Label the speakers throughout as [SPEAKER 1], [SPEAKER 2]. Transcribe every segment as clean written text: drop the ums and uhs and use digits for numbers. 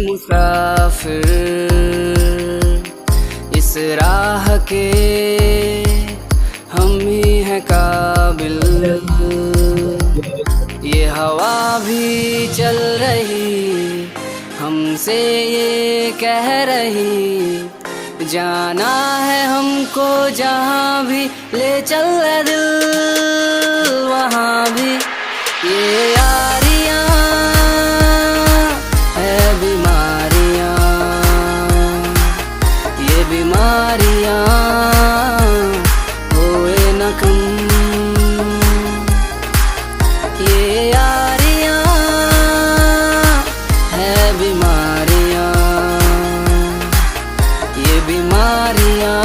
[SPEAKER 1] मुसाफिर इस राह के, हम ही हैं काबिल। ये हवा भी चल रही हमसे ये कह रही, जाना है हमको जहाँ भी ले चल रहा दिल, वहाँ भी। ये यारियाँ है बीमारियाँ, ये बीमारियाँ होए न कम। ये यारियाँ है बीमारियाँ, ये बीमारियाँ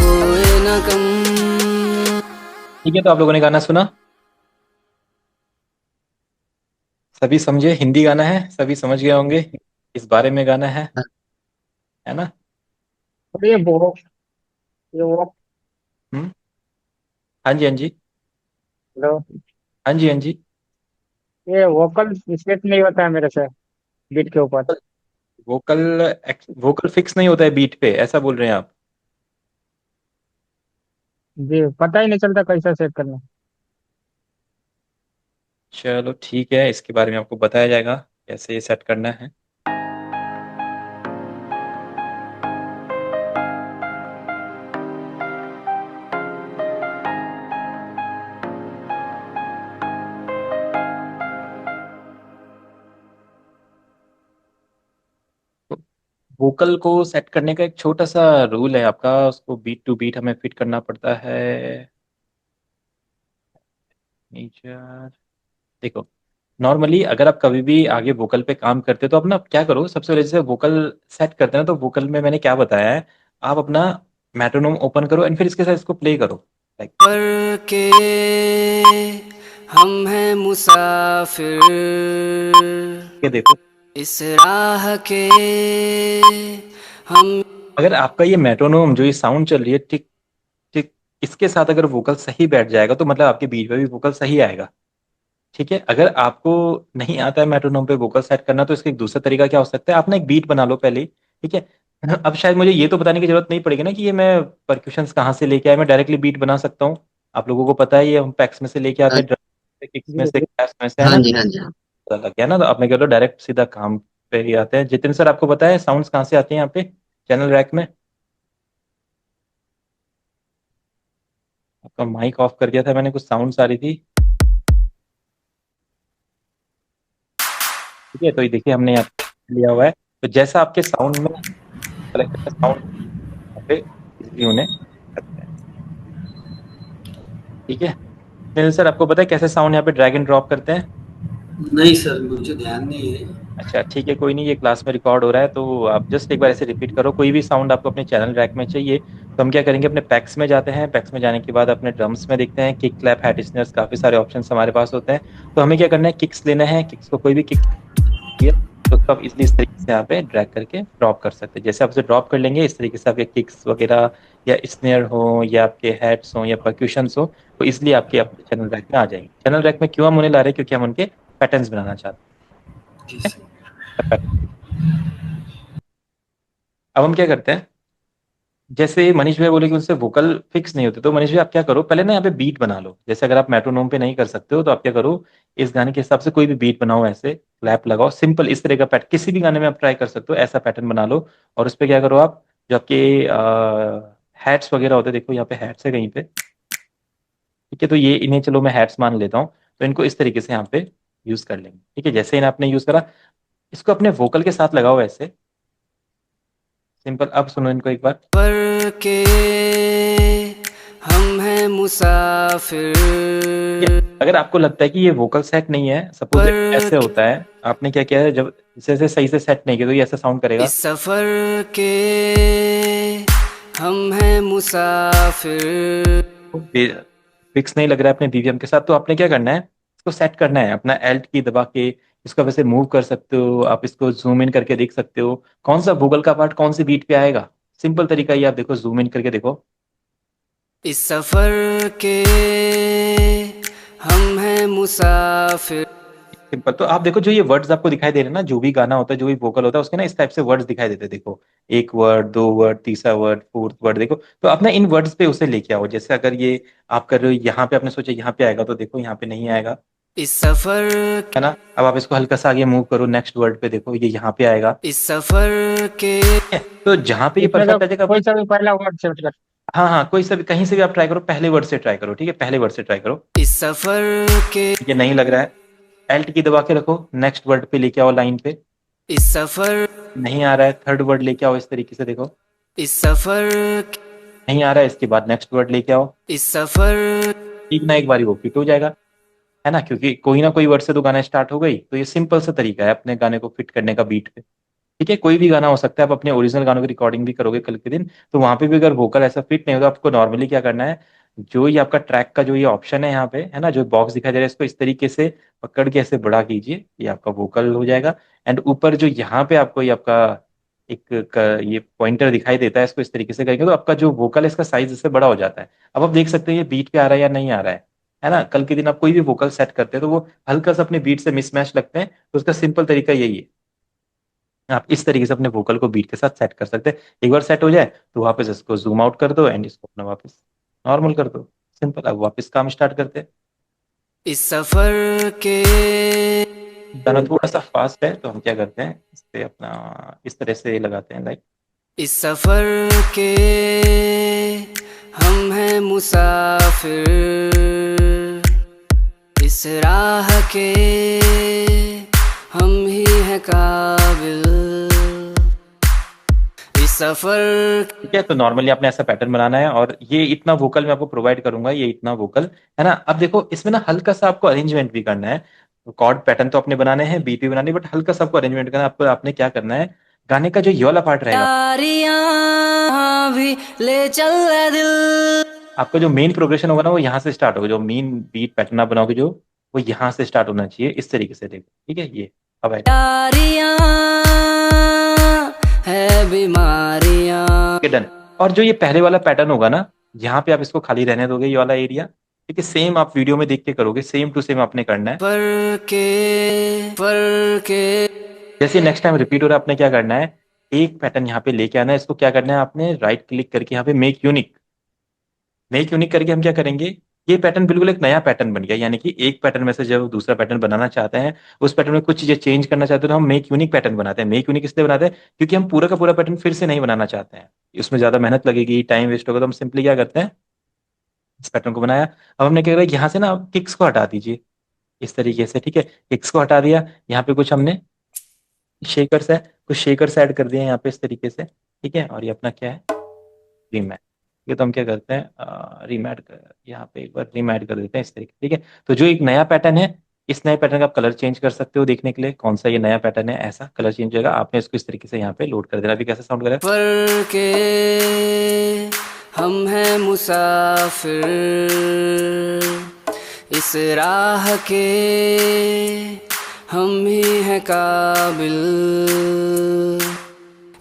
[SPEAKER 1] होए न कम।
[SPEAKER 2] ठीक है, तो आप लोगों ने गाना सुना, सभी समझे। हिंदी गाना है, सभी समझ गए होंगे इस बारे में गाना है ना।
[SPEAKER 3] और ये वो
[SPEAKER 2] हम्म। हाँ जी, हाँ जी।
[SPEAKER 3] हेलो।
[SPEAKER 2] हाँ जी, हाँ जी।
[SPEAKER 3] ये वोकल सेट नहीं होता है मेरे से बीट के ऊपर।
[SPEAKER 2] वोकल वोकल फिक्स नहीं होता है बीट पे, ऐसा बोल रहे हैं आप।
[SPEAKER 3] जी, पता ही नहीं चलता कैसा सेट करना।
[SPEAKER 2] चलो ठीक है, इसके बारे में आपको बताया जाएगा कैसे ये सेट करना है। वोकल को सेट करने का एक छोटा सा रूल है आपका, उसको बीट टू बीट हमें फिट करना पड़ता है। मेजर, देखो, नॉर्मली अगर आप कभी भी आगे वोकल पे काम करते हो तो अपना क्या करो, सबसे पहले जैसे वोकल सेट करते हैं ना, तो वोकल में मैंने क्या बताया है, आप अपना मेट्रोनोम ओपन करो एंड फिर इसके साथ इसको प्ले करो। लाइक
[SPEAKER 1] पर के हम हैं मुसाफिर
[SPEAKER 2] ये देखो,
[SPEAKER 1] इस राह के, हम।
[SPEAKER 2] अगर आपका ये मेट्रोनोम जो ये साउंड चल रही है टिक टिक, इसके साथ अगर वोकल सही बैठ जाएगा तो मतलब आपके बीट पे भी वोकल सही आएगा। ठीक है, अगर आपको नहीं आता है मेट्रोनोम पे वोकल सेट करना, तो इसका एक दूसरा तरीका क्या हो सकता है, आप ना एक बीट बना लो पहले ही। ठीक है, अब शायद मुझे ये तो बताने की जरूरत नहीं पड़ेगी ना कि ये मैं परक्यूशंस कहाँ से लेके आया, मैं डायरेक्टली बीट बना सकता हूँ। आप लोगों को पता है ये हम पैक्स में से लेके आते
[SPEAKER 4] हाँ
[SPEAKER 2] हैं, ड्रम से, किक्स में
[SPEAKER 3] जी
[SPEAKER 2] से,
[SPEAKER 3] जी।
[SPEAKER 2] क्लैप्स में से, है
[SPEAKER 4] हाँ
[SPEAKER 2] ना।
[SPEAKER 4] जी, हाँ जी, हाँ।
[SPEAKER 2] पता लग गया ना, तो आप मैं कह लो डायरेक्ट सीधा काम पे ही आते हैं। जितिन सर, आपको पता है साउंड्स कहाँ से आते हैं यहाँ पे चैनल रैक में। आपका माइक ऑफ कर दिया था मैंने, कुछ साउंड्स आ रही थी। ठीक है, तो ये देखिए हमने यहाँ पे लिया हुआ है, तो जैसा आपके साउंड में कलेक्टर साउंड पे इजीली उन्हें करते हैं। ठीक है, सुनील सर आपको पता है कैसे साउंड यहाँ पे ड्रैग एंड ड्रॉप करते हैं।
[SPEAKER 4] नहीं सर, मुझे ध्यान नहीं है।
[SPEAKER 2] अच्छा ठीक है, कोई नहीं, ये क्लास में रिकॉर्ड हो रहा है तो आप जस्ट एक बार ऐसे रिपीट करो। कोई भी साउंड आपको अपने चैनल रैक में चाहिए तो हम क्या करेंगे, अपने पैक्स में जाते हैं, पैक्स में जाने के बाद अपने ड्रम्स में देखते हैं किक क्लैप हैट स्नेयर्स, काफी सारे ऑप्शंस हमारे पास होते हैं। तो हमें क्या करना है, किक्स लेना है, किक्स को कोई भी किक दिया तो उसको आप इजिली इस तरीके से यहाँ पे ड्रैग करके ड्रॉप कर सकते हैं। जैसे आप उसे ड्रॉप कर लेंगे इस तरीके से आपके किक्स वगैरह या स्नेयर हो या आपके हेड्स हो या परक्यूशंस हो, तो इसलिए आपके अपने चैनल रैक में आ जाएंगे। चैनल रैक में क्यों हम उन्हें ला रहे हैं, क्योंकि हम उनके पैटर्न्स बनाना चाहते
[SPEAKER 4] जी
[SPEAKER 2] हैं।
[SPEAKER 4] सर।
[SPEAKER 2] अब हम क्या करते हैं, जैसे मनीष भाई बोले कि उनसे वोकल फिक्स नहीं होते, तो मनीष भाई आप क्या करो, पहले ना यहाँ पे बीट बना लो। जैसे अगर आप मेट्रोनोम पे नहीं कर सकते हो तो आप क्या करो, इस गाने के हिसाब से कोई भी बीट बनाओ, ऐसे क्लैप लगाओ, सिंपल इस तरह का पैटर्न किसी भी गाने में आप ट्राई कर सकते हो, ऐसा पैटर्न बना लो। और उस पर क्या करो आप, जो आपके हैट्स वगैरह होते हैं, देखो यहाँ पे हैट्स है कहीं पे। ठीक है, तो ये इन्हें चलो मैं हैट्स मान लेता हूँ, तो इनको इस तरीके से यहाँ पे यूज कर लेंगे। ठीक है, जैसे इन्हें आपने यूज करा, इसको अपने वोकल के साथ लगाओ ऐसे सिंपल। अब सुनो इनको एक बार।
[SPEAKER 1] पर के हम हैं
[SPEAKER 2] ठीक है,
[SPEAKER 1] मुसाफिर,
[SPEAKER 2] अगर आपको लगता है कि ये वोकल सेट नहीं है, सपोज
[SPEAKER 1] पर
[SPEAKER 2] ऐसे होता है, आपने क्या किया है, जब जैसे सही से सेट नहीं किया तो ये ऐसा साउंड करेगा।
[SPEAKER 1] इस सफर के हम हैं मुसाफिर।
[SPEAKER 2] फिक्स नहीं लग रहा है अपने बीवीएम के साथ, तो आपने क्या करना है, इसको सेट करना है अपना एल्ट की दबा के। इसको वैसे मूव कर सकते हो आप, इसको जूम इन करके देख सकते हो कौन सा वोकल का पार्ट कौन सी बीट पे आएगा। सिंपल तरीका ये, आप देखो जूम इन करके देखो।
[SPEAKER 1] इस सफर के हम हैं मुसाफिर,
[SPEAKER 2] सिंपल। तो आप देखो जो ये वर्ड्स आपको दिखाई दे रहे हैं ना, जो भी गाना होता है, जो भी वोकल होता है, उसके ना इस टाइप से वर्ड्स दिखाई देते हैं। देखो, एक वर्ड, दो वर्ड, तीसरा वर्ड, फोर्थ वर्ड। देखो, तो आप ना इन वर्ड्स पे उसे लेके आओ। जैसे अगर ये आप कर रहे हो यहाँ पे, आपने सोचा यहाँ पे आएगा, तो देखो यहाँ पे नहीं आएगा,
[SPEAKER 1] इस सफर
[SPEAKER 2] है ना। अब आप इसको हल्का सा आगे मूव करो, नेक्स्ट वर्ड पे देखो ये यहाँ पे आएगा।
[SPEAKER 1] इस सफर के
[SPEAKER 2] ठीक है? तो जहाँ पे ये
[SPEAKER 3] इसमें तो
[SPEAKER 2] परफेक्ट आ जाएगा,
[SPEAKER 3] कोई सा भी पहला वर्ड सेलेक्ट कर।
[SPEAKER 2] हाँ हाँ, कोई सा भी, कहीं से भी आप ट्राई करो, पहले वर्ड से ट्राई करो। ठीक है, पहले वर्ड से ट्राई करो।
[SPEAKER 1] इस सफर के
[SPEAKER 2] ये नहीं लग रहा है, एल्ट की दबा के रखो, नेक्स्ट वर्ड पे लेके आओ लाइन पे।
[SPEAKER 1] इस सफर
[SPEAKER 2] नहीं आ रहा है, थर्ड वर्ड लेके आओ इस तरीके से, देखो
[SPEAKER 1] इस सफर
[SPEAKER 2] नहीं आ रहा है, इसके बाद नेक्स्ट वर्ड लेके आओ।
[SPEAKER 1] इस सफर
[SPEAKER 2] एक ना एक बारी वो फिट हो जाएगा, है ना, क्योंकि कोई ना कोई वर्ड से तो गाना स्टार्ट हो गई। तो ये सिंपल सा तरीका है अपने गाने को फिट करने का बीट पे। ठीक है, कोई भी गाना हो सकता है। आप अपने ओरिजिनल गानों की रिकॉर्डिंग भी करोगे कल के दिन, तो वहां पे भी अगर वोकल ऐसा फिट नहीं होगा, आपको नॉर्मली क्या करना है, जो ये आपका ट्रैक का जो ये ऑप्शन है यहाँ पे, है ना, जो बॉक्स दिखाई दे रहा है, इसको इस तरीके से पकड़ के ऐसे बड़ा कीजिए, ये आपका वोकल हो जाएगा। एंड ऊपर जो यहाँ पे आपको ये आपका ये पॉइंटर दिखाई देता है, इसको इस तरीके से करेंगे तो आपका जो वोकल है इसका साइज इससे बड़ा हो जाता है। अब आप देख सकते हैं ये बीट पे आ रहा है या नहीं आ रहा है ना। कल के दिन आप कोई भी वोकल सेट करते हैं तो वो हल्का सा अपने बीट से मिसमैच लगते हैं, तो उसका सिंपल तरीका यही है। आप इस तरीके से अपने वोकल को बीट के साथ सेट कर सकते हैं। एक बार सेट हो जाए तो वापस इसको जूम आउट कर दो एंड इसको अपना वापस नॉर्मल कर दो। सिंपल। अब वापस काम स्टार्ट करते हैं।
[SPEAKER 1] इस सफर के
[SPEAKER 2] गाना थोड़ा सा फास्ट है, तो हम क्या करते हैं, इस पे अपना इस तरह से लगाते हैं, लाइक
[SPEAKER 1] इस सफर के हम हैं मुसाफिर, इस राह के हम ही हैं काबिल, इस सफर
[SPEAKER 2] ठीक है। तो नॉर्मली आपने ऐसा पैटर्न बनाना है, और ये इतना वोकल मैं आपको प्रोवाइड करूंगा, ये इतना वोकल, है ना। अब देखो इसमें ना हल्का सा आपको अरेंजमेंट भी करना है। कॉर्ड पैटर्न तो आपने बनाने हैं, बीट भी बनानी है, बट हल्का सा आपको अरेंजमेंट करना है। आपको आपने क्या करना है, गाने का जो ये वाला पार्ट रहेगा,
[SPEAKER 1] यारियां भी ले चल ए दिल,
[SPEAKER 2] आपका जो मेन प्रोग्रेशन होगा ना, वो यहाँ से स्टार्ट होगा। जो मेन बीट पैटर्न आप बनाओगे जो, वो यहाँ से स्टार्ट होना चाहिए, इस तरीके से। देखो, ठीक है, ये अब आएगा।
[SPEAKER 1] यारियां है बीमारियां।
[SPEAKER 2] डन। और जो ये पहले वाला पैटर्न होगा ना, यहाँ पे आप इसको खाली रहने दोगे, ये वाला एरिया। ठीक है, सेम आप वीडियो में देख के करोगे, सेम टू सेम आपने करना है।
[SPEAKER 1] फर के
[SPEAKER 2] जैसे नेक्स्ट टाइम रिपीट हो रहा है, आपने क्या करना है, एक पैटर्न यहाँ पे लेके आना है। इसको क्या करना है, आपने राइट क्लिक करके यहाँ पे मेक यूनिक, मेक यूनिक करके हम क्या करेंगे, ये पैटर्न बिल्कुल एक नया पैटर्न बन गया। यानी कि एक पैटर्न में से जब दूसरा पैटर्न बनाना चाहते हैं, उस पैटर्न में कुछ चीजें चेंज करना चाहते हैं, तो हम मेक यूनिक पैटर्न बनाते हैं। मेक यूनिक इसलिए बनाते हैं क्योंकि हम पूरा का पूरा पैटर्न फिर से नहीं बनाना चाहते हैं, उसमें ज्यादा मेहनत लगेगी, टाइम वेस्ट होगा। तो हम सिंपली क्या करते हैं, इस पैटर्न को बनाया। अब हमने क्या करा, यहाँ से ना किक्स को हटा दीजिए इस तरीके से। ठीक है, किक्स को हटा दिया, यहाँ पे कुछ हमने शेकर्स है, कुछ शेकर्स ऐड कर दिए यहाँ पे इस तरीके से। ठीक है, और ये अपना क्या है, रीमैट। ये तो हम क्या करते हैं, रीमैट कर, यहाँ पे एक बार रीमैट कर देते हैं इस तरीके। ठीक है, तो जो एक नया पैटर्न है, इस नए पैटर्न का आप कलर चेंज कर सकते हो देखने के लिए, कौन सा ये नया पैटर्न है, ऐसा कलर चेंज होगा। आपने इसको इस तरीके से यहाँ पे लोड कर देना। अभी कैसा साउंड कर रहा है,
[SPEAKER 1] फर के हम हैं मुसाफिर, इस राह के हम ही हैं काबिल,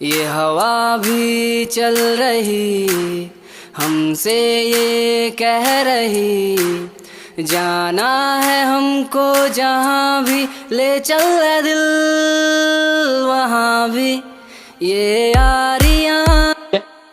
[SPEAKER 1] ये हवा भी चल रही हमसे ये कह रही, जाना है हमको जहाँ भी ले चल ए दिल, वहाँ भी ये यारियां।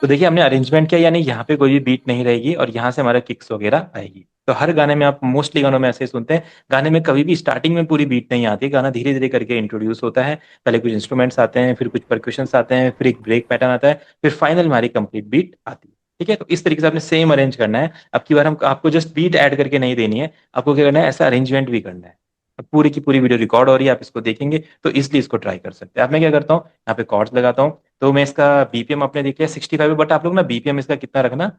[SPEAKER 2] तो देखिए हमने अरेंजमेंट किया, यानी यहाँ पे कोई भी बीट नहीं रहेगी, और यहाँ से हमारा किक्स वगैरह आएगी। तो हर गाने में, आप मोस्टली गानों में ऐसे ही सुनते हैं, गाने में कभी भी स्टार्टिंग में पूरी बीट नहीं आती, गाना धीरे धीरे करके इंट्रोड्यूस होता है। पहले कुछ इंस्ट्रूमेंट्स आते हैं, फिर कुछ परक्यूशंस आते हैं, फिर एक ब्रेक पैटर्न आता है, फिर फाइनल हमारी कंप्लीट बीट आती है। ठीक है, तो इस तरीके से आपने सेम अरेंज करना है। अब की बार हम आपको जस्ट बीट ऐड करके नहीं देनी है, आपको क्या करना है, ऐसा अरेंजमेंट भी करना है। अब पूरी की पूरी वीडियो रिकॉर्ड हो रही है, आप इसको देखेंगे, तो इसलिए इसको ट्राई कर सकते हैं। अब मैं क्या करता हूँ, यहाँ पे कॉर्ड्स लगाता हूँ। तो मैं इसका बीपीएम आपने देख लिया 65 है, बट आप लोग ना बीपीएम इसका कितना रखना,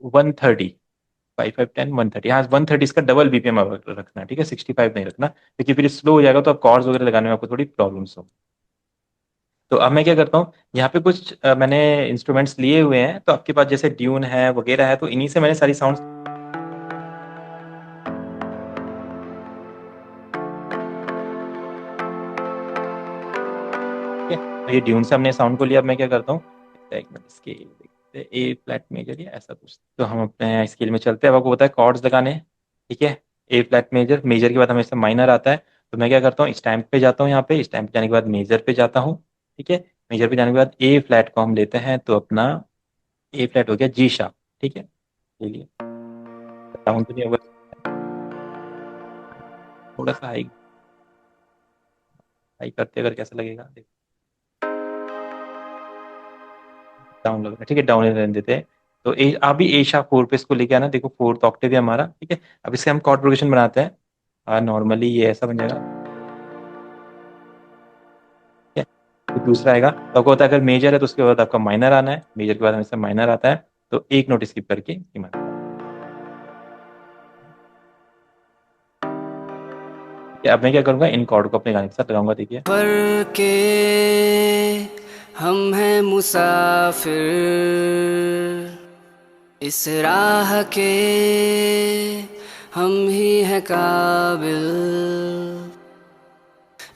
[SPEAKER 2] 130, 5 5 10 130, हाँ 130 इसका डबल बीपीएम रखना। ठीक है, 65 नहीं रखना, क्योंकि फिर स्लो हो जाएगा, तो आप कॉर्ड्स वगैरह लगाने में आपको थोड़ी प्रॉब्लम्स हो। तो अब मैं क्या करता हूँ, यहाँ पे कुछ मैंने इंस्ट्रूमेंट्स लिए हुए हैं, तो आपके पास जैसे ट्यून है वगैरह है, तो इन्हीं से मैंने सारी साउंड, ये ट्यून से हमने साउंड को लिया। अब मैं क्या करता हूँ, एक मिनट, स्केल देखते हैं, ए फ्लैट मेजर या ऐसा कुछ। तो हम अपने स्केल में चलते हैं। अब आपको पता है कॉर्ड्स लगाने, ठीक है, ए फ्लैट मेजर, मेजर के बाद हमेशा माइनर आता है। तो मैं क्या करता हूँ, स्टैम्प पे जाता हूँ, यहाँ पे स्टैम्प पे जाने के बाद मेजर पे जाता हूँ। ठीक है, मेजर पे जाने के बाद ए फ्लैट को हम लेते हैं, तो अपना ए फ्लैट हो गया जी शार्प। ठीक है, चलिए डाउन तो नहीं होगा, थोड़ा सा हाई हाई करते अगर कैसा लगेगा, डाउन लग रहा है। ठीक है, डाउन रहने देते हैं। तो ए अभी ए शार्प 4 पे इसको लेके आना, देखो फोर्थ ऑक्टेव है हमारा। ठीक है, अब इससे हम कॉर्ड प्रोग्रेशन बनाते हैं। नॉर्मली ये ऐसा बन जाएगा। ठीक है, तो दूसरा आएगा, तो आपको होता है अगर मेजर है तो उसके बाद आपका माइनर आना है, मेजर के बाद हमेशा माइनर आता है, तो एक नोट स्किप करके अब मैं क्या करूंगा, इन कॉर्ड को अपने गाने के साथ लगाऊंगा। देखिए,
[SPEAKER 1] सफर के हम हैं मुसाफिर, इस राह के हम ही हैं काबिल,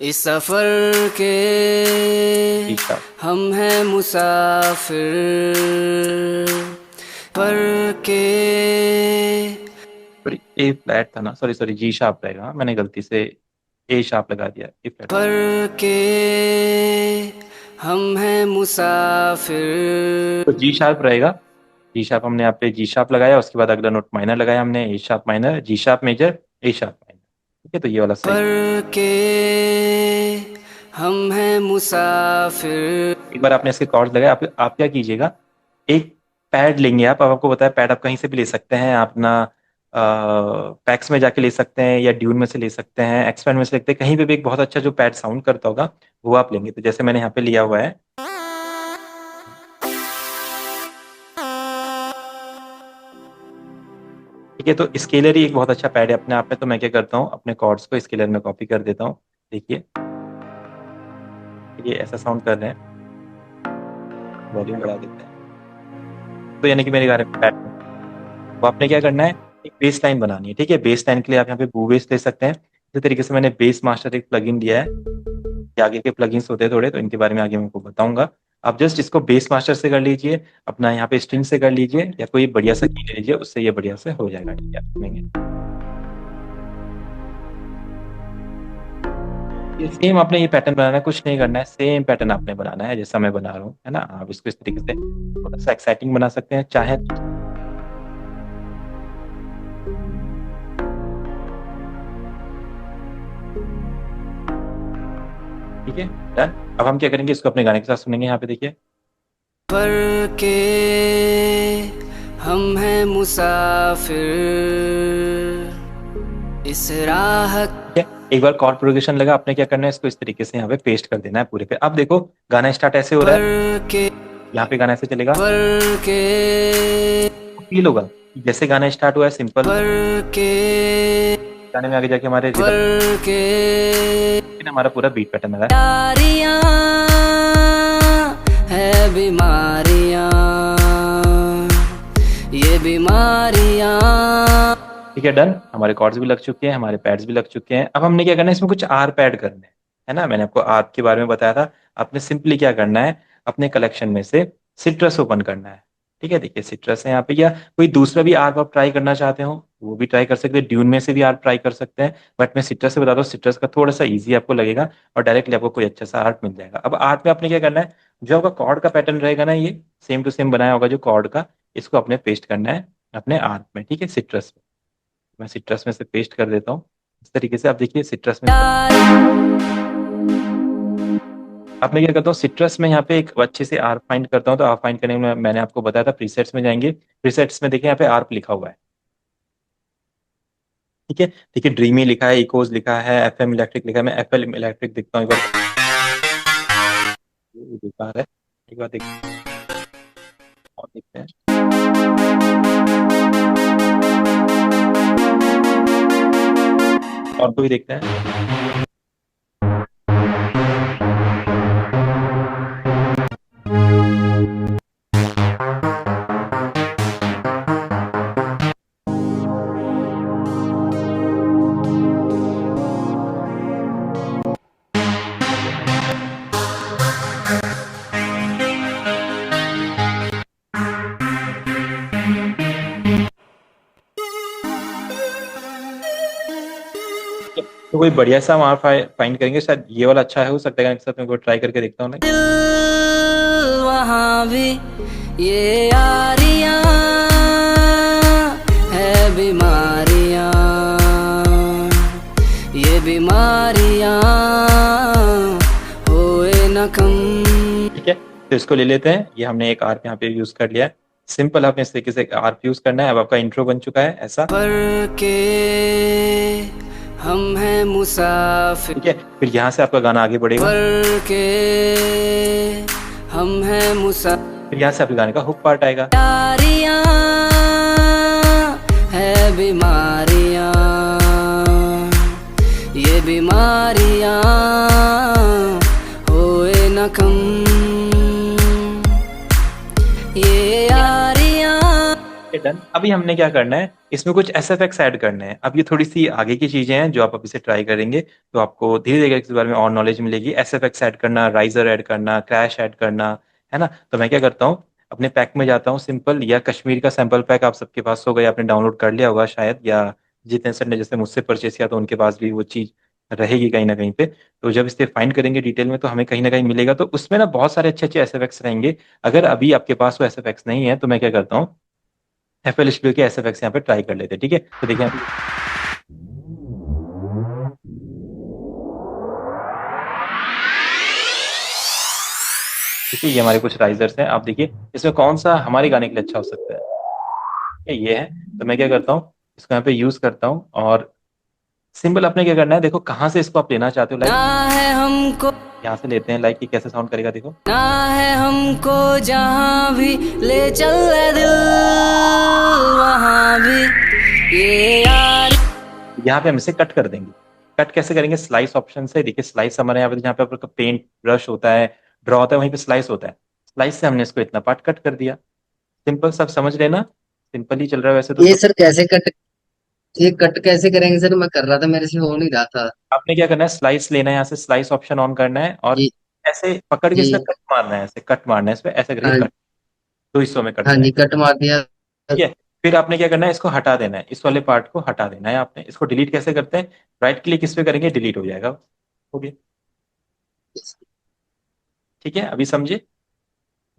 [SPEAKER 1] इस सफर के
[SPEAKER 2] ठीक है,
[SPEAKER 1] हम हैं मुसाफिर, सफर के
[SPEAKER 2] सॉरी ए फ्लैट था ना, सॉरी सॉरी जी शार्प रहेगा, मैंने गलती से ए शार्प लगा दिया, ए फ्लैट।
[SPEAKER 1] सफर के हम हैं मुसाफिर।
[SPEAKER 2] तो जी शार्प रहेगा, जी शार्प हमने यहाँ पे जी शार्प लगाया, उसके बाद अगला नोट माइनर लगाया हमने, A sharp minor, G sharp major, A sharp minor. ठीक है, तो ये वाला सही।
[SPEAKER 1] सफर के हम हैं मुसाफिर।
[SPEAKER 2] एक बार आपने इसके कॉर्ड्स लगाए, आप क्या कीजिएगा, एक पैड लेंगे आप, अब आपको बताया पैड आप कहीं से भी ले सकते हैं, आप ना पैक्स में जाके ले सकते हैं, या ड्यून में से ले सकते हैं, एक्सपैंड में से सकते हैं, कहीं पे भी एक बहुत अच्छा जो पैड साउंड करता होगा वो आप लेंगे। तो जैसे मैंने यहाँ पे लिया हुआ है, ठीक है, तो स्केलर ही एक बहुत अच्छा पैड है अपने आप में। तो मैं क्या करता हूँ, अपने कॉर्ड्स को स्केलर में कॉपी कर देता हूँ। देखिए ये ऐसा साउंड कर रहे हैं, वॉल्यूम बढ़ा देते हैं, तो यानी कि मेरे गाने में पैड। तो आपने क्या करना है, एक बेस लाइन बनानी है। ठीक है, बेस लाइन के लिए आप यहाँ पे बू बेस ले सकते हैं। इसी तरीके से मैंने बेस मास्टर एक प्लगइन दिया है, ये आगे के प्लगइन्स होते हैं थोड़े, तो इनके बारे में आगे मैं आपको बताऊंगा। आप जस्ट इसको बेस मास्टर से कर लीजिए, अपना यहाँ पे स्ट्रिंग से कर लीजिए, या कोई बढ़िया सा की ले लीजिए, उससे ये बढ़िया से हो जाएगा। ठीक है, आप सुनेंगे ये सेम आपने ये पैटर्न बनाना है, कुछ नहीं करना है, सेम पैटर्न आपने बनाना है जैसा मैं बना रहा हूँ, है ना। आप इसको इस तरीके से थोड़ा सा एक्साइटिंग बना सकते हैं चाहे। ठीक है, डन। अब हम क्या करेंगे, इसको अपने गाने के साथ सुनेंगे। यहाँ पे देखिए,
[SPEAKER 1] सफर के हम हैं मुसाफिर, इस राह।
[SPEAKER 2] ठीक है, एक बार कॉर्ड प्रोग्रेशन लगा, आपने क्या करना है, इसको इस तरीके से यहाँ पे पेस्ट कर देना है पूरे पे। अब देखो गाना स्टार्ट ऐसे हो रहा है,
[SPEAKER 1] सफर के
[SPEAKER 2] यहाँ पे गाना ऐसे चलेगा,
[SPEAKER 1] सफर के
[SPEAKER 2] फील होगा जैसे गाना स्टार्ट हुआ है सिंपल,
[SPEAKER 1] सफर के
[SPEAKER 2] गाने में आगे जाके हमारे rhythm,
[SPEAKER 1] सफर के
[SPEAKER 2] लेकिन हमारा पूरा बीट पैटर्न लगा है।
[SPEAKER 1] यारियां है बीमारियां, ये बीमारियां।
[SPEAKER 2] ठीक है, डन। हमारे कॉर्ड्स भी लग चुके हैं, हमारे पैड्स भी लग चुके हैं। अब हमने क्या करना है, इसमें कुछ आर पैड करने हैं, है ना। मैंने आपको आर के बारे में बताया था। आपने सिंपली क्या करना है, अपने कलेक्शन में से सिट्रस ओपन करना है। ठीक है, देखिए सिट्रस है यहाँ पे, या कोई दूसरा भी आर आप ट्राई करना चाहते हो वो भी ट्राई कर सकते हैं, ड्यून में से भी आर ट्राई कर सकते हैं, बट मैं सिट्रस से बता दूँ, सिट्रस का थोड़ा सा ईजी आपको लगेगा और डायरेक्टली आपको कोई अच्छा सा आर्ट मिल जाएगा। अब आर्ट में आपने क्या करना है, जो आपका कॉर्ड का पैटर्न रहेगा ना, ये सेम टू सेम बनाया होगा जो कॉर्ड का, इसको अपने पेस्ट करना है अपने आर्ट में। ठीक है, सिट्रस में मैं सिट्रस में से पेस्ट कर देता हूँ इस तरीके से। आप देखिए सिट्रस में, अब मैं क्या करता हूँ, सिट्रस में यहाँ पे एक अच्छे से आर फाइंड करता हूँ। तो आर फाइंड करने में मैंने आपको बताया था, प्रीसेट्स में जाएंगे, प्रीसेट्स में देखिए यहाँ पे आर्प लिखा हुआ है। ठीक है, देखिए ड्रीमी लिखा है, इकोज लिखा है, एफएम इलेक्ट्रिक लिखा है। मैं एफएम इलेक्ट्रिक देखता हूँ एक बार, ये बेकार है, एक बार देखते और देखते हैं। और को भी देखते हैं। तो कोई बढ़िया सा वहाँ फाइंड करेंगे, शायद ये वाला अच्छा है, हो सकता है गाने के साथ मैं ट्राई करके देखता हूँ।
[SPEAKER 1] दिल वहाँ भी ये यारियां है बीमारियां, ये बीमारियां होए न कम।
[SPEAKER 2] ठीक है, तो इसको ले लेते हैं। ये हमने एक आर्प यहाँ पे यूज कर लिया है। सिंपल आपने इस तरीके से आर्प यूज करना है। अब आपका इंट्रो बन चुका है ऐसा।
[SPEAKER 1] पर के हम हैं मुसाफिर,
[SPEAKER 2] ठीक है, फिर यहाँ से आपका गाना आगे बढ़ेगा।
[SPEAKER 1] पर के हम हैं मुसाफिर,
[SPEAKER 2] फिर यहाँ से आपके गाने का हुक पार्ट आएगा।
[SPEAKER 1] यारियां है बीमारियां, ये बीमारियां होए न कम, ये यारियां।
[SPEAKER 2] डन। अभी हमने क्या करना है, इसमें कुछ SFX ऐड करने हैं। अब ये थोड़ी सी आगे की चीजें हैं जो आप अभी से ट्राई करेंगे तो आपको धीरे धीरे इस बारे में और नॉलेज मिलेगी। SFX ऐड करना, राइजर ऐड करना, क्रैश ऐड करना, है ना। तो मैं क्या करता हूँ, अपने पैक में जाता हूँ सिंपल, या कश्मीर का सैंपल पैक आप सबके पास होगा या आपने डाउनलोड कर लिया होगा शायद, या जितने सर ने जैसे मुझसे परचेस किया तो उनके पास भी वो चीज रहेगी कहीं ना कहीं पे। तो जब इसे फाइंड करेंगे डिटेल में तो हमें कहीं ना कहीं मिलेगा। तो उसमें ना बहुत सारे अच्छे अच्छे SFX रहेंगे। अगर अभी आपके पास वो SFX नहीं है तो मैं क्या करता हूँ, FL Studio के SFX यहाँ पे ट्राई कर लेते हैं। ठीक है, तो देखिए देखिए ये हमारे कुछ राइजर्स हैं। आप देखिए इसमें कौन सा हमारे गाने के लिए अच्छा हो सकता है। ये है, तो मैं क्या करता हूँ, इसको यहाँ पे यूज करता हूँ और सिंपल आपने क्या करना है, देखो कहाँ से इसको आप लेना चाहते हो।
[SPEAKER 1] ना
[SPEAKER 2] लाइक
[SPEAKER 1] है हमको,
[SPEAKER 2] यहाँ से लेते हैं, लाइक ये कैसे साउंड करेगा देखो।
[SPEAKER 1] ना है हमको जहाँ भी ले चल ए दिल वहाँ भी ये यार।
[SPEAKER 2] यहाँ पे हम इसे कट कर देंगे। कट कैसे करेंगे, स्लाइस ऑप्शन से। देखिए स्लाइस हमारे यहाँ पे, जहाँ पे आपका पेंट ब्रश होता है, ड्रॉ होता है, वहीं पे स्लाइस होता है। स्लाइस से हमने इसको इतना पार्ट कट कर दिया। सिंपल, सब समझ लेना, सिंपल ही चल रहा है वैसे तो
[SPEAKER 5] ये
[SPEAKER 2] सब।
[SPEAKER 5] सर कैसे कट, ये कट कैसे करेंगे सर? मैं कर रहा था, मेरे से हो नहीं रहा था।
[SPEAKER 2] आपने क्या करना है, स्लाइस लेना है, यहाँ से स्लाइस ऑप्शन ऑन करना है और
[SPEAKER 5] जी
[SPEAKER 2] ऐसे पकड़ के
[SPEAKER 5] जी।
[SPEAKER 2] इसका कट मारना है, ऐसे कट मारना है इस पे, ऐसे करके
[SPEAKER 5] हाँ
[SPEAKER 2] कट, दो हिस्सों में कट
[SPEAKER 5] हाँ जी,
[SPEAKER 2] जाएगा।
[SPEAKER 5] कट मार दिया।
[SPEAKER 2] ठीक है, फिर आपने क्या करना है, इसको हटा देना है, इस वाले पार्ट को हटा देना है आपने। इसको डिलीट कैसे करते हैं, राइट क्लिक इस पे करेंगे, डिलीट हो जाएगा। हो गया। ठीक है, अभी समझे।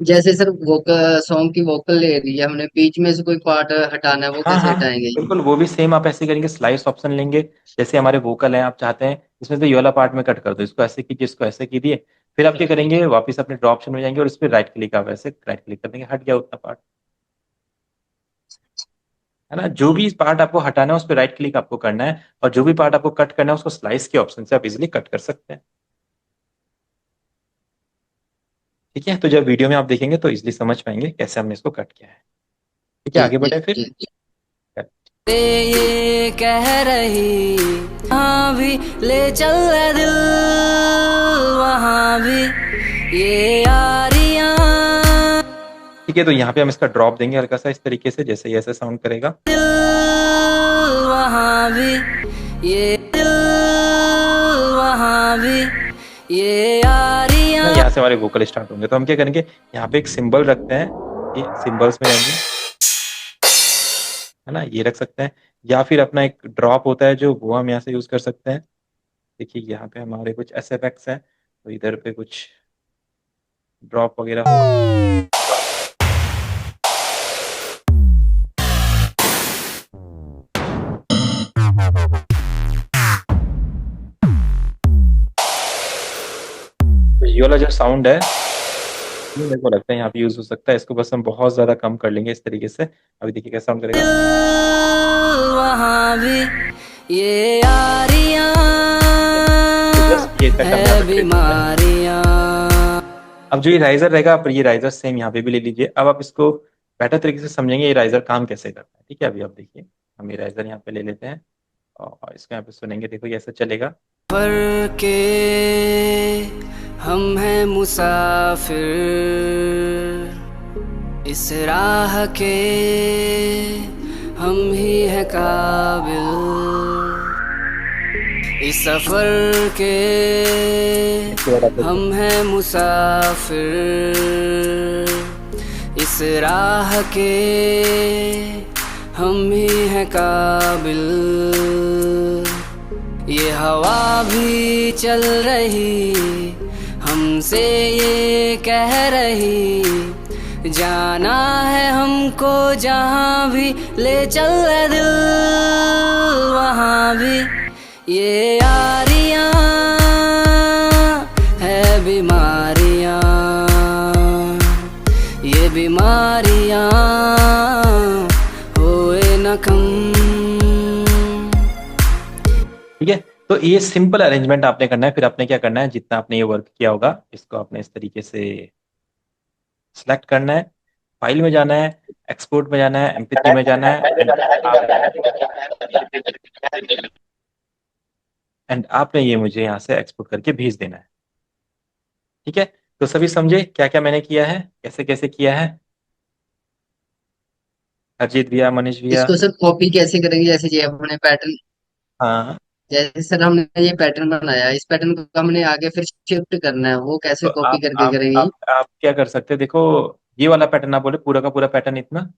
[SPEAKER 5] जैसे सर वोकल, सॉन्ग की वोकल ले ली है हमने, बीच में से कोई पार्ट हटाना है, वो
[SPEAKER 2] हाँ
[SPEAKER 5] कैसे
[SPEAKER 2] हाँ
[SPEAKER 5] हटाएंगे?
[SPEAKER 2] बिल्कुल, वो भी सेम आप ऐसे करेंगे, स्लाइस ऑप्शन लेंगे। जैसे हमारे वोकल हैं, आप चाहते हैं इसमें से ये वाला पार्ट में कट कर दो, इसको ऐसे कीजिए, इसको ऐसे कीजिए। फिर आप क्या करेंगे, वापस अपने ड्रॉ ऑप्शन में जाएंगे और इस पर राइट क्लिक, आप ऐसे राइट क्लिक कर देंगे, हट गया उतना पार्ट, है ना। जो भी पार्ट आपको हटाना है उस पर राइट क्लिक आपको करना है, और जो भी पार्ट आपको कट करना है उसको स्लाइस के ऑप्शन से आप इजिली कट कर सकते हैं। ठीक है, तो जब वीडियो में आप देखेंगे तो इजिली समझ पाएंगे कैसे हमने इसको कट किया है। ठीक है,
[SPEAKER 5] जी
[SPEAKER 2] आगे
[SPEAKER 5] जी
[SPEAKER 2] बढ़े फिर।
[SPEAKER 5] जी।
[SPEAKER 1] ये कह रही हाँ भी ले चल ए दिल वहाँ भी ये यारियां।
[SPEAKER 2] ठीक है, तो यहाँ पे हम इसका ड्रॉप देंगे हल्का सा इस तरीके से, जैसे ये ऐसे साउंड करेगा।
[SPEAKER 1] दिल वहाँ भी ये दिल वहाँ भी ये यारियां।
[SPEAKER 2] यहाँ से हमारे वोकल स्टार्ट होंगे। तो हम क्या करेंगे, यहाँ पे एक सिंबल रखते हैं, ये सिंबल्स में रहेंगे, है ना, ये रख सकते हैं। या फिर अपना एक ड्रॉप होता है जो, वो हम यहाँ से यूज कर सकते हैं। देखिए यहाँ पे हमारे कुछ SFX है, तो इधर पे कुछ ड्रॉप वगैरह हो। तो ये वाला जो साउंड है, ये मेरे को लगता है यहाँ पे यूज हो सकता है। इसको बस हम बहुत ज्यादा कम कर लेंगे इस तरीके से। अभी देखिए कैसा साउंड करेगा।
[SPEAKER 1] वहाँ भी ये यारियां
[SPEAKER 2] बस ये तक हम यहाँ
[SPEAKER 1] है
[SPEAKER 2] पे
[SPEAKER 1] बीमारियां।
[SPEAKER 2] अब जो ये राइजर रहेगा, आप ये राइजर सेम यहाँ पे भी ले लीजिए। अब आप इसको बेटर तरीके से समझेंगे ये राइजर काम कैसे करता है। ठीक है, अभी आप देखिए, हम ये राइजर यहाँ पे ले लेते हैं और इसको यहाँ पे सुनेंगे। देखो ये ऐसा चलेगा।
[SPEAKER 1] पर के हम हैं मुसाफिर, इस राह के हम ही हैं काबिल, इस सफर के हम हैं मुसाफिर, इस राह के हम ही हैं काबिल, ये हवा भी चल रही हमसे ये कह रही, जाना है हमको जहाँ भी ले चल रहे दिल वहाँ भी। ये यारियाँ है बीमारियाँ, ये बीमारियाँ होए न कम।
[SPEAKER 2] ठीक है, तो ये सिंपल अरेंजमेंट आपने करना है। फिर आपने क्या करना है, जितना आपने ये वर्क किया होगा इसको आपने इस तरीके से सिलेक्ट करना है, फाइल में जाना है, एक्सपोर्ट में जाना है, MP3 में जाना है, एंड आपने ये मुझे यहाँ से एक्सपोर्ट करके भेज देना है। ठीक है, तो सभी समझे क्या क्या मैंने किया है, कैसे कैसे किया है? अजीत भैया, मनीष भैया।
[SPEAKER 5] इसको सर कॉपी कैसे करेंगे? जैसे ये अपने पैटर्न,
[SPEAKER 2] हाँ,
[SPEAKER 5] जैसे सर हमने ये पैटर्न बनाया, इस पैटर्न को हमने आगे फिर शिफ्ट करना है, वो कैसे
[SPEAKER 2] तो
[SPEAKER 5] कॉपी
[SPEAKER 2] आप
[SPEAKER 5] करके
[SPEAKER 2] आप
[SPEAKER 5] करेंगे?
[SPEAKER 2] आप क्या कर सकते हैं, देखो ये वाला पैटर्न आप बोले, पूरा का पूरा पैटर्न इतना,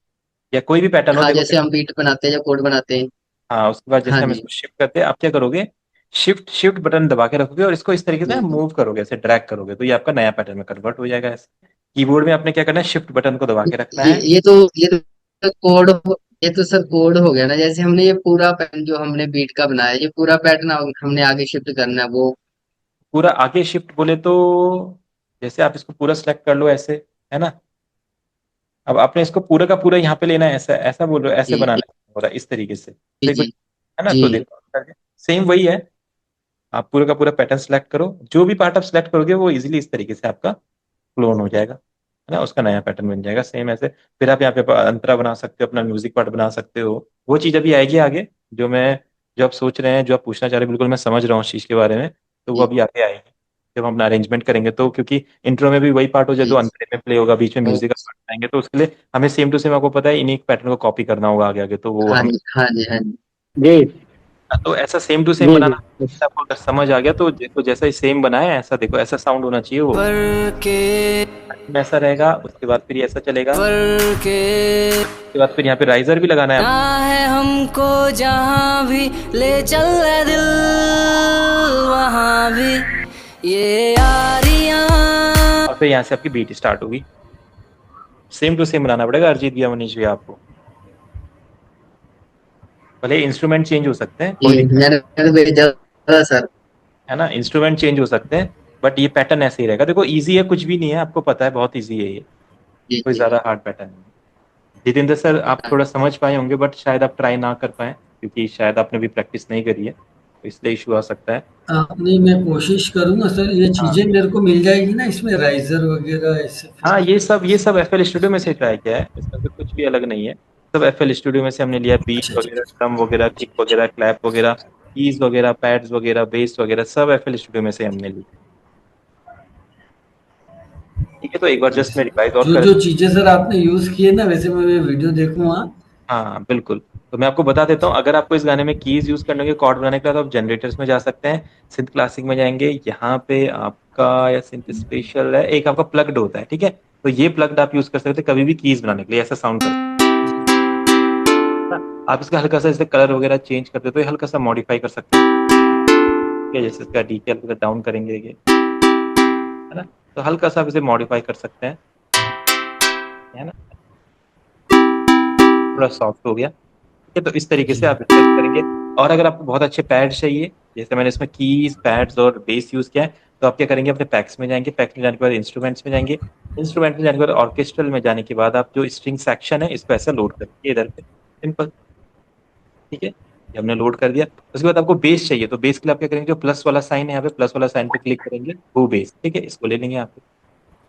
[SPEAKER 2] या कोई भी पैटर्न हो,
[SPEAKER 5] हाँ,
[SPEAKER 2] देखो।
[SPEAKER 5] जैसे हम बीट बनाते हैं या कोड बनाते हैं।
[SPEAKER 2] हाँ, उसके बाद
[SPEAKER 5] हाँ
[SPEAKER 2] जैसे हम
[SPEAKER 5] जी।
[SPEAKER 2] इसको शिफ्ट करते हैं, आप क्या करोगे, शिफ्ट शिफ्ट बटन दबा के रखोगे और इसको इस तरीके से
[SPEAKER 5] जी जी।
[SPEAKER 2] मूव करोगे, ऐसे ड्रैग करोगे, तो ये आपका नया पैटर्न में कन्वर्ट हो जाएगा। ऐसे कीबोर्ड में आपने क्या करना है, शिफ्ट बटन को दबा के रखना
[SPEAKER 5] ये
[SPEAKER 2] है।
[SPEAKER 5] ये तो ये तो कोड ये तो सर कोड हो गया ना। जैसे हमने ये पूरा पैटर्न जो हमने बीट का बनाया, ये पूरा पैटर्न हमने आगे शिफ्ट करना है वो।
[SPEAKER 2] पूरा आगे शिफ्ट बोले तो जैसे आप इसको पूरा सेलेक्ट कर लो ऐसे, है ना। अब आपने इसको पूरा का पूरा यहाँ पे लेना है, ऐसा ऐसा बोल रहे हो, ऐसे
[SPEAKER 5] जी
[SPEAKER 2] बनाना है पूरा इस तरीके से,
[SPEAKER 5] जी
[SPEAKER 2] तो कुछ
[SPEAKER 5] जी
[SPEAKER 2] है ना।
[SPEAKER 5] जी।
[SPEAKER 2] तो देखो सेम वही है, आप पूरा का पूरा पैटर्न सेलेक्ट करो, जो भी पार्ट आप सेलेक्ट करोगे वो इजीली इस तरीके से आपका क्लोन हो जाएगा, है ना, उसका नया पैटर्न बन जाएगा सेम ऐसे। फिर आप यहाँ पे अंतरा बना सकते हो, अपना म्यूजिक पार्ट बना सकते हो, वो चीज़ अभी आएगी आगे। जो आप सोच रहे हैं, जो आप पूछना चाह रहे हैं, बिल्कुल मैं समझ रहा हूँ उस चीज़ के बारे में, तो वो
[SPEAKER 5] जी
[SPEAKER 2] अभी आगे आएगी जब हम अपना अरेंजमेंट करेंगे। तो क्योंकि इंट्रो में भी वही पार्ट हो जाए,
[SPEAKER 5] जी।
[SPEAKER 2] जो अंतरे में प्ले होगा, बीच में
[SPEAKER 5] ओ,
[SPEAKER 2] म्यूजिक का पार्ट आएंगे, तो उसके लिए हमें सेम टू सेम, आपको पता है, इन्हीं पैटर्न को कॉपी करना होगा आगे आगे, तो वो
[SPEAKER 5] हाँ
[SPEAKER 2] हम।
[SPEAKER 5] जी हाँ जी हाँ जी
[SPEAKER 3] जी
[SPEAKER 2] तो ऐसा सेम टू सेम
[SPEAKER 3] जी
[SPEAKER 2] बनाना,
[SPEAKER 3] जी।
[SPEAKER 2] आपको अगर समझ आ गया तो देखो, जैसा ही सेम बनाया ऐसा, देखो ऐसा साउंड होना चाहिए, वो
[SPEAKER 1] पर के
[SPEAKER 2] ऐसा रहेगा। उसके बाद फिर ये ऐसा चलेगा,
[SPEAKER 1] पर के
[SPEAKER 2] उसके बाद फिर यहाँ पे राइजर भी लगाना है
[SPEAKER 1] ना है हमको जहाँ भी ले चल रहे दिल वहाँ भी। ये यारियाँ
[SPEAKER 2] और फिर यहाँ से आपकी बीट स्टार्ट होगी। सेम टू सेम बनाना पड़ेगा अरिजीत भैया, मनीष भैया आपको। भले इंस्ट्रूमेंट चेंज हो सकते हैं, कोई
[SPEAKER 5] जी।
[SPEAKER 2] दिक्कत
[SPEAKER 5] मैंने तो भेजा था सर।
[SPEAKER 2] है ना, इंस्ट्रूमेंट चेंज हो सकते हैं, बट ये पैटर्न ऐसे ही रहेगा। देखो इजी है, कुछ भी नहीं है, आपको पता है, बहुत इजी है ये,
[SPEAKER 5] जी
[SPEAKER 2] कोई
[SPEAKER 5] जी।
[SPEAKER 2] ज्यादा हार्ड पैटर्न नहीं है। जितेंद्र सर, आप थोड़ा समझ पाए होंगे, बट शायद आप ट्राई ना कर पाए, क्योंकि शायद आपने भी प्रैक्टिस नहीं करी है, तो इसलिए इशू आ सकता है।
[SPEAKER 4] नहीं, मैं कोशिश करूंगा सर, ये
[SPEAKER 2] हाँ
[SPEAKER 4] चीजें मेरे को मिल जाएगी ना इसमें, राइजर वगैरह ऐसे फिर।
[SPEAKER 2] हाँ, ये सब FL स्टूडियो में से ट्राई किया है, इसमें से कुछ भी अलग नहीं है। सब FL स्टूडियो में से हमने लिया, बीट
[SPEAKER 4] अच्छा अच्छा
[SPEAKER 2] वगैरह, ड्रम वगैरह, किक वगैरह, क्लैप वगैरह, कीज वगैरह, पैड्स वगैरह, बेस वगैरह, सब FL स्टूडियो में से हमने ली। ठीक है, तो एक बार
[SPEAKER 4] जी
[SPEAKER 2] जस्ट मैं
[SPEAKER 4] सर।
[SPEAKER 2] रिवाइज और
[SPEAKER 4] जो
[SPEAKER 2] कर।
[SPEAKER 4] जो चीजें सर आपने यूज किए ना, वैसे मैं वीडियो देखूंगा।
[SPEAKER 2] हाँ बिल्कुल, तो मैं आपको बता देता हूँ, अगर आपको इस गाने में कीज यूज करने के, कॉर्ड बनाने के लिए, तो आप जनरेटर्स में जा सकते हैं, सिंथ क्लासिक में जाएंगे, यहाँ पे आपका, या सिंथ स्पेशल है, एक आपका प्लग्ड होता है, ठीक है, तो ये प्लग्ड आप यूज कर सकते हैं कभी भी कीज बनाने के लिए, ऐसा साउंड कर। आप इसका हल्का सा जैसे कलर वगैरह चेंज करते हो, तो ये हल्का सा मॉडिफाई कर सकते हैं, ठीक है, जैसे इसका डीके हल्का डाउन करेंगे ये, है ना, तो हल्का सा आप इसे मॉडिफाई कर सकते हैं, है ना, थोड़ा सॉफ्ट हो गया, ठीक है, तो इस तरीके
[SPEAKER 4] जी
[SPEAKER 2] से आप इस्तेमाल करेंगे। और अगर आपको बहुत अच्छे पैड्स चाहिए, जैसे मैंने इसमें कीज, पैड्स और बेस यूज किया है, तो आप क्या करेंगे, अपने पैक्स में जाएंगे, पैक्स में जाने के बाद इंस्ट्रूमेंट्स में जाएंगे, इंस्ट्रूमेंट में जाने के बाद ऑर्केस्ट्रल में जाने के बाद आप जो स्ट्रिंग सेक्शन है, इसको ऐसा लोड करेंगे इधर पे, सिंपल, ठीक है, ये हमने लोड कर दिया। उसके बाद आपको बेस चाहिए, तो बेस के लिए आप क्या करेंगे, जो प्लस वाला साइन है यहाँ पे, प्लस वाला साइन पे क्लिक करेंगे, वो बेस, ठीक है, इसको ले लेंगे यहाँ पे,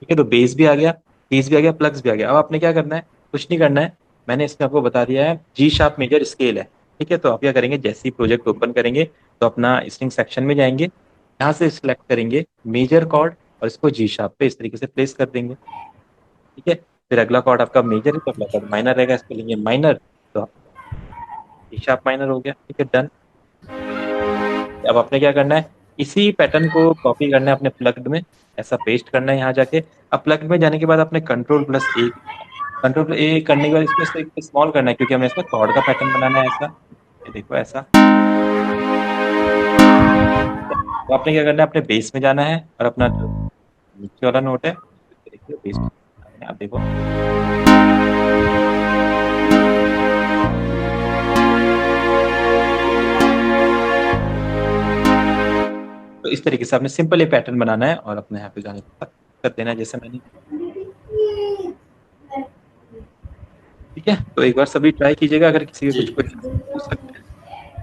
[SPEAKER 2] ठीक है, तो बेस भी आ गया, कीज भी आ गया, प्लग्स भी आ गया। अब आपने क्या करना है, कुछ नहीं करना है, मैंने इसमें आपको बता दिया है, जी शार्प मेजर स्केल है, ठीक है, तो आप क्या करेंगे, जैसे ही प्रोजेक्ट ओपन करेंगे, तो अपना स्ट्रिंग सेक्शन में जाएंगे, यहाँ से सिलेक्ट करेंगे मेजर कॉर्ड, और इसको जी शार्प पे इस तरीके से प्लेस कर देंगे, ठीक है। फिर अगला कॉर्ड आपका मेजर है, तो अगला कॉर्ड माइनर रहेगा, इसको लेंगे माइनर, तो जी शार्प माइनर हो गया, ठीक है, डन। अब आपने क्या करना है, इसी पैटर्न को कॉपी करना है अपने प्लग्ड में, ऐसा पेस्ट करना है यहाँ जाके। अब प्लग्ड में जाने के बाद आपने कंट्रोल+A, कंट्रोल+A करने के बाद इसको स्मॉल करना है, क्योंकि हमें इसका कॉर्ड का पैटर्न बनाना है, ऐसा, ये देखो ऐसा, तो आपने क्या करना है, अपने बेस में जाना है और अपना जो नीचे वाला नोट है देखिए बेस में आप देखो। तो इस तरीके से आपने सिंपल ये पैटर्न बनाना है और अपने यहाँ पे गाने को कर देना है जैसे मैंने। ठीक है, तो एक बार सभी ट्राई कीजिएगा, अगर किसी के
[SPEAKER 4] जी
[SPEAKER 2] कुछ क्वेश्चन पूछ सकते हैं,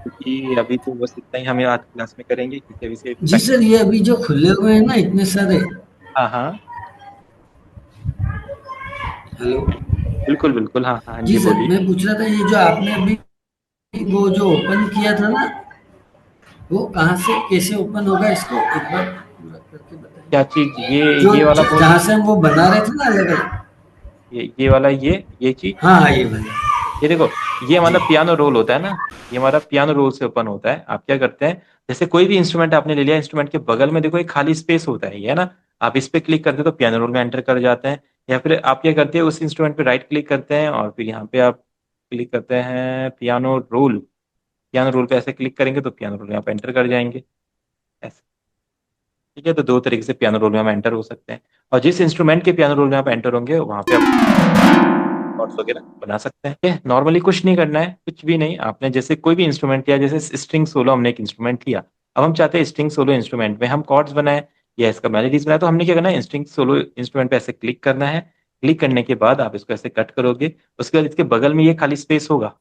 [SPEAKER 2] क्योंकि अभी तो बस इतना ही हमें आज क्लास में करेंगे, क्योंकि अभी से
[SPEAKER 4] जी सर, ये अभी जो खुले हुए हैं ना इतने सारे।
[SPEAKER 2] हाँ हाँ
[SPEAKER 4] हेलो।
[SPEAKER 2] बिल्कुल बिल्कुल, हाँ हाँ
[SPEAKER 4] जी
[SPEAKER 2] जी
[SPEAKER 4] सर,
[SPEAKER 2] बोलिए।
[SPEAKER 4] मैं पूछ रहा था ये जो आपने अभी वो जो ओपन किया था ना, वो कहाँ से कैसे ओपन होगा, इसको एक बार पूरा करके बताइए।
[SPEAKER 2] क्या चीज,
[SPEAKER 4] जो
[SPEAKER 2] ये वाला बोल,
[SPEAKER 4] जहाँ से हम वो बना रहे थे ना अलग अलग।
[SPEAKER 2] ये वाला ये चीज,
[SPEAKER 4] हाँ हाँ, ये वाला।
[SPEAKER 2] ये देखो, ये
[SPEAKER 4] जी।
[SPEAKER 2] हमारा पियानो रोल होता है ना, ये हमारा पियानो रोल से ओपन होता है। आप क्या करते हैं, जैसे कोई भी इंस्ट्रूमेंट आपने ले लिया, इंस्ट्रूमेंट के बगल में देखो एक खाली स्पेस होता है, ये है ना, आप इस पे क्लिक करते हो तो पियानो रोल में एंटर कर जाते हैं। या फिर आप क्या करते हैं, उस इंस्ट्रूमेंट पे राइट क्लिक करते हैं और फिर यहाँ पे आप क्लिक करते हैं पियानो रोल। पियानो रोल पे ऐसे क्लिक करेंगे तो पियानो रोल में आप एंटर कर जाएंगे ऐसे। ठीक है, तो दो तरीके से पियानो रोल में हम एंटर हो सकते हैं, और जिस इंस्ट्रूमेंट के पियानो रोल में आप एंटर होंगे वहां पे आप कॉर्ड्स वगैरह बना सकते हैं। नॉर्मली कुछ नहीं करना है, कुछ भी नहीं, आपने जैसे कोई भी इंस्ट्रूमेंट लिया, जैसे स्ट्रिंग सोलो हमने एक इंस्ट्रूमेंट लिया, अब हम चाहते हैं स्ट्रिंग सोलो इंस्ट्रूमेंट में हम कॉर्ड्स बनाए या इसका मेलोडीज बनाए, तो हमने क्या करना है, स्ट्रिंग सोलो इंस्ट्रूमेंट पे ऐसे क्लिक करना है। क्लिक करने के बाद आप इसको ऐसे कट करोगे, उसके बाद इसके बगल में ये खाली स्पेस होगा।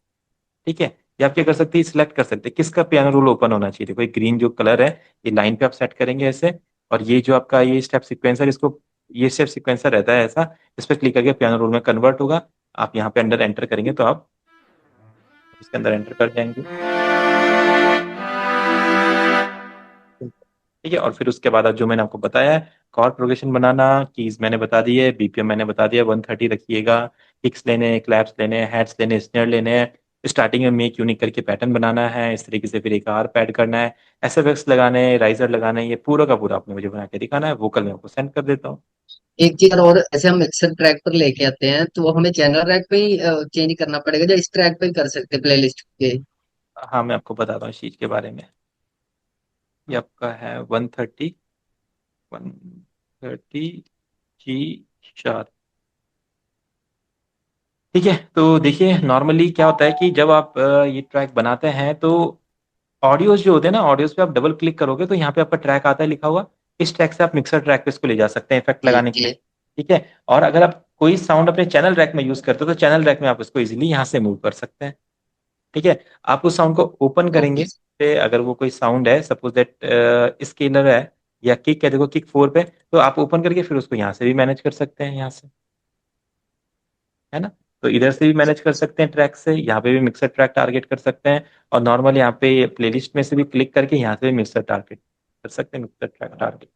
[SPEAKER 2] ठीक है, या आप क्या कर सकते हैं, सिलेक्ट कर सकते हैं किसका पियानो रोल ओपन होना चाहिए। देखो ये ग्रीन जो कलर है, ये लाइन पे आप सेट करेंगे ऐसे, और ये जो आपका ये स्टेप सिक्वेंसर, इसको ये स्टेप सिक्वेंसर रहता है ऐसा, इस पर क्लिक करके पियानो रोल में कन्वर्ट होगा। आप यहाँ पे अंदर एंटर करेंगे तो आप इसके अंदर एंटर कर जाएंगे। ठीक है, और फिर उसके बाद जो मैंने आपको बताया है, कॉर्ड प्रोग्रेशन बनाना, कीज मैंने बता दी है, बीपीएम मैंने बता दिया, 130 रखिएगा। किक्स लेने हैं, क्लैप्स लेने हैं, हेड्स लेने हैं, स्नेयर लेने हैं। स्टार्टिंग में मेक यूनिक करके पैटर्न बनाना है इस तरीके से, फिर एक आर पैड करना है, एसएफएक्स लगाने हैं, राइजर लगाना है, ये पूरा का पूरा आपने मुझे बना के दिखाना है। वोकल में आपको सेंड कर देता हूँ।
[SPEAKER 5] एक चीज और, ऐसे हम मिक्सर ट्रैक पर लेके आते हैं तो वो हमें चैनल ट्रैक पे ही चेंज करना पड़ेगा, जो इस ट्रैक पे ही कर सकते हैं प्लेलिस्ट के।
[SPEAKER 2] हाँ मैं आपको बताता हूँ इस चीज के बारे में। ये आपका है 130, 130 G#। ठीक है, तो देखिए नॉर्मली क्या होता है कि जब आप ये ट्रैक बनाते हैं तो ऑडियोज जो होते हैं ना, ऑडियोज पे आप डबल क्लिक करोगे तो यहाँ पे आपका ट्रैक आता है लिखा हुआ। इस ट्रैक से आप मिक्सर ट्रैक पे इसको ले जा सकते हैं इफेक्ट
[SPEAKER 5] जी
[SPEAKER 2] लगाने के
[SPEAKER 5] जी।
[SPEAKER 2] लिए। ठीक है, और अगर आप कोई साउंड अपने चैनल रैक में यूज करते हो तो चैनल रैक में आप इसको इजीली यहाँ से मूव कर सकते हैं। ठीक है, आप उस साउंड को ओपन
[SPEAKER 5] ओके।
[SPEAKER 2] करेंगे, तो अगर वो कोई साउंड है सपोज दैट स्केलर है या किक है, देखो किक 4 पे, तो आप ओपन करके फिर उसको यहाँ से भी मैनेज कर सकते हैं यहाँ से, है ना। तो इधर से भी मैनेज कर सकते हैं ट्रैक से, यहाँ पे भी मिक्सर ट्रैक टारगेट कर सकते हैं, और नॉर्मल यहाँ पे प्लेलिस्ट में से भी क्लिक करके यहाँ से भी मिक्सर टारगेट कर सकते हैं, मिक्सर ट्रैक टारगेट।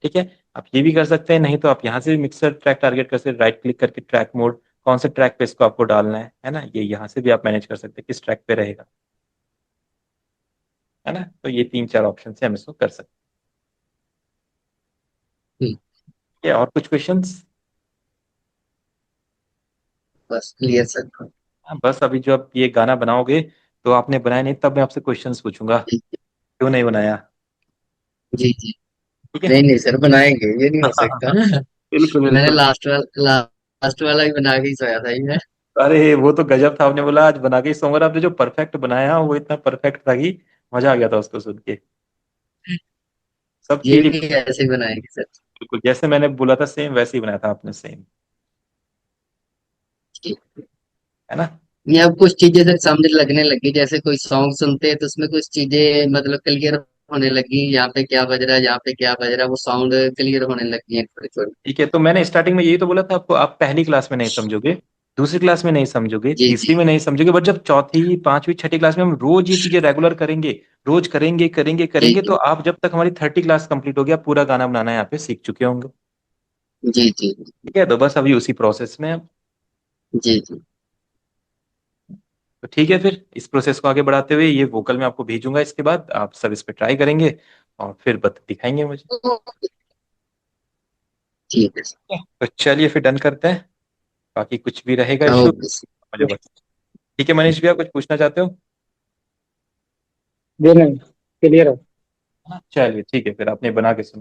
[SPEAKER 2] ठीक है, आप ये भी कर सकते हैं, नहीं तो आप यहाँ से भी मिक्सर ट्रैक टारगेट कर सकते हैं, राइट क्लिक करके ट्रैक मोड, कौन से ट्रैक पे इसको आपको डालना है ना, ये यहाँ से भी आप मैनेज कर सकते हैं किस ट्रैक पे रहेगा, है ना। तो ये तीन चार ऑप्शन से हम इसको कर सकते
[SPEAKER 5] ठीक।
[SPEAKER 2] हैं। और कुछ क्वेश्चंस?
[SPEAKER 5] बस क्लियर सर।
[SPEAKER 2] हाँ, बस अभी जो आप ये गाना बनाओगे, तो आपने बनाया नहीं तब मैं आपसे क्वेश्चंस पूछूंगा, क्यों नहीं बनाया।
[SPEAKER 5] जी जी।
[SPEAKER 2] ठीक है।
[SPEAKER 5] नहीं नहीं सर, बनाएंगे, ये नहीं हो सकता।
[SPEAKER 2] बिल्कुल
[SPEAKER 5] मैंने
[SPEAKER 2] बिल्कुल।
[SPEAKER 5] लास्ट वाला ही बना के ही सोया था ये।
[SPEAKER 2] अरे वो तो गजब था, आपने बोला आज बना के ही सोऊंगा, आपने जो परफेक्ट बनाया वो इतना परफेक्ट था कि मजा आ गया था उसको सुन के। सब
[SPEAKER 5] ये
[SPEAKER 2] चीज
[SPEAKER 5] भी ऐसे ही बनाएंगे सर।
[SPEAKER 2] बिल्कुल जैसे मैंने बोला था सेम वैसे ही बनाया था आपने, सेम, है ना।
[SPEAKER 5] नहीं, अब कुछ चीजें सर समझ लगने लगी, जैसे कोई सॉन्ग सुनते हैं तो उसमें कुछ चीजें मतलब क्लियर होने लगी, यहाँ पे क्या बज रहा है, यहाँ पे क्या बज रहा है, वो साउंड क्लियर होने लगी है थोड़ी थोड़ी।
[SPEAKER 2] ठीक है, तो मैंने स्टार्टिंग में यही तो बोला था आपको, आप पहली क्लास में नहीं समझोगे, दूसरी क्लास में नहीं समझोगे,
[SPEAKER 5] जी
[SPEAKER 2] तीसरी
[SPEAKER 5] जी।
[SPEAKER 2] में नहीं समझोगे, बट जब चौथी पांचवी छठी क्लास में हम रोज ये चीजें रेगुलर करेंगे, रोज करेंगे करेंगे
[SPEAKER 5] जी
[SPEAKER 2] करेंगे, तो
[SPEAKER 5] जी।
[SPEAKER 2] आप जब तक हमारी 30 क्लास कंप्लीट होगी आप पूरा गाना बनाना यहाँ पे सीख चुके होंगे।
[SPEAKER 5] जी जी।
[SPEAKER 2] ठीक है, तो बस अभी उसी प्रोसेस में हैं।
[SPEAKER 5] जी जी।
[SPEAKER 2] तो ठीक है, फिर इस प्रोसेस को आगे बढ़ाते हुए ये वोकल में आपको भेजूंगा, इसके बाद आप सब इस पे ट्राई करेंगे और फिर बत दिखाएंगे मुझे।
[SPEAKER 5] ठीक है सर।
[SPEAKER 2] तो चलिए फिर डन करते हैं, बाकी कुछ भी रहेगा इशू
[SPEAKER 5] ओके सर।
[SPEAKER 2] मुझे बता। ठीक है मनीष भैया, कुछ पूछना चाहते हो?
[SPEAKER 3] जी नहीं, क्लियर है।
[SPEAKER 2] है ना? चलिए ठीक है, फिर आपने बना के सुना।